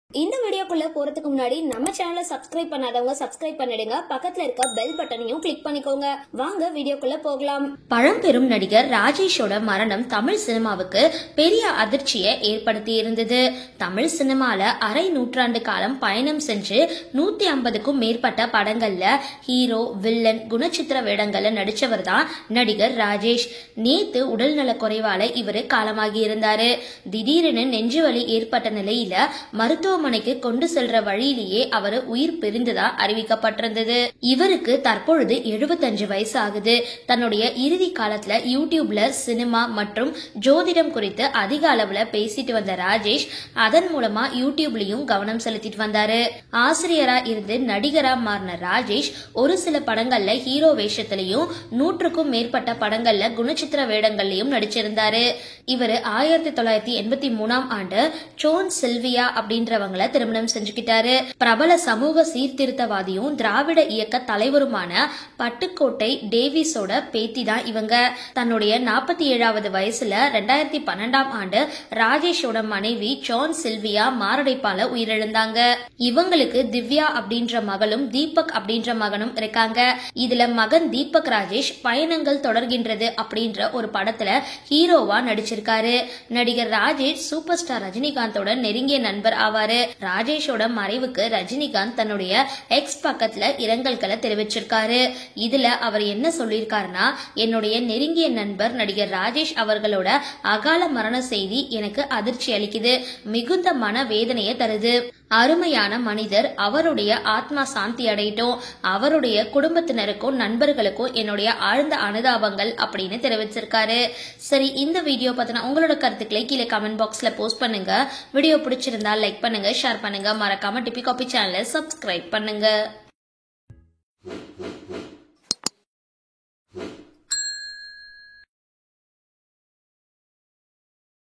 இந்த வீடியோக்குள்ள போறதுக்கு முன்னாடி நம்ம சேனலை சப்ஸ்கிரைப் பண்ணாதவங்க சப்ஸ்கிரைப் பண்ணிடுங்க. பக்கத்துல இருக்க பெல் பட்டனையும் கிளிக் பண்ணிக்கோங்க. வாங்க வீடியோக்குள்ள போகலாம். பழம்பெரும் நடிகர் ராஜேஷோட மரணம் தமிழ் சினிமாவுக்கு பெரிய அதிர்ச்சியை ஏற்படுத்தி இருந்தது. தமிழ் சினிமால அரை நூற்றாண்டு காலம் பயணம் சென்று 150க்கும் மேற்பட்ட படங்கள்ல ஹீரோ, வில்லன், குணச்சித்திர வேடங்கள்ல நடிச்சவர் தான் நடிகர் ராஜேஷ். நேத்து உடல்நல குறைவால இவரு காலமாகி இருந்தாரு. திடீரென நெஞ்சுவலி ஏற்பட்ட நிலையில மருத்துவமனைக்கு கொண்டு செல்ற வழியிலேயே அவர் உயிர் பிரிந்ததா அறிவிக்கப்பட்டிருந்தது. இவருக்கு தற்பொழுது 75 வயசு ஆகுது. தன்னுடைய இறுதி காலத்துல யூடியூப்ல சினிமா மற்றும் ஜோதிடம் குறித்து அதிக அளவுல பேசிட்டு வந்த ராஜேஷ் அதன் மூலமா யூடியூப்லயும் கவனம் செலுத்திட்டு வந்தாரு. ஆசிரியரா இருந்து நடிகரா மாறின ராஜேஷ் ஒரு சில படங்கள்ல ஹீரோ வேஷத்திலையும் 100க்கும் மேற்பட்ட படங்கள்ல குணச்சித்திர வேடங்கள்லயும் நடிச்சிருந்தாரு. இவரு 1983ஆம் ஆண்டு சோன் சில்வியா அப்படின்றவங்கள திருமணம் செஞ்சுக்கிட்டாரு. பிரபல சமூக சீர்திருத்தவாதியும் திராவிட இயக்க தலைவருமான பட்டுக்கோட்டை டேவிஸோட பேத்தி தான் இவங்க. தன்னுடைய 47வது வயசுல 2012ஆம் ஆண்டு ராஜேஷோட மனைவி சோன் சில்வியா மாரடைப்பால உயிரிழந்தாங்க. இவங்களுக்கு திவ்யா அப்படின்ற மகளும் தீபக் அப்படின்ற மகனும் இருக்காங்க. இதுல மகன் தீபக் ராஜேஷ் பயணங்கள் தொடர்கின்றது அப்படின்ற ஒரு படத்துல ஹீரோவா நடிச்சிருக்காரு. நடிகர் ராஜேஷ் சூப்பர் ஸ்டார் ரஜினிகாந்தோட நெருங்கிய நண்பர் ஆவாரு. ராஜேஷோட மறைவுக்கு ரஜினிகாந்த் தன்னுடைய எக்ஸ் பக்கத்துல இரங்கல்களை தெரிவிச்சிருக்காரு. இதுல அவர் என்ன சொல்லியிருக்காருன்னா, என்னுடைய நெருங்கிய நண்பர் நடிகர் ராஜேஷ் அவர்களோட அகால மரண செய்தி எனக்கு அதிர்ச்சி அளிக்குது, மிகுந்த மன வேதனையை தருது. அருமையான மனிதர், அவருடைய ஆத்மா சாந்தி அடையட்டும். அவருடைய குடும்பத்தினருக்கும் நண்பர்களுக்கும் என்னுடைய ஆழ்ந்த அனுதாபங்கள் அப்படின்னு தெரிவிச்சிருக்காரு. சரி, இந்த வீடியோ பத்தின உங்களோட கருத்துக்களை கீழே கமெண்ட் பாக்ஸ்ல போஸ்ட் பண்ணுங்க. வீடியோ பிடிச்சிருந்தா லைக் பண்ணுங்க, ஷேர் பண்ணுங்க, மறக்காம டிபி காபி சேனலை சப்ஸ்கிரைப் பண்ணுங்க.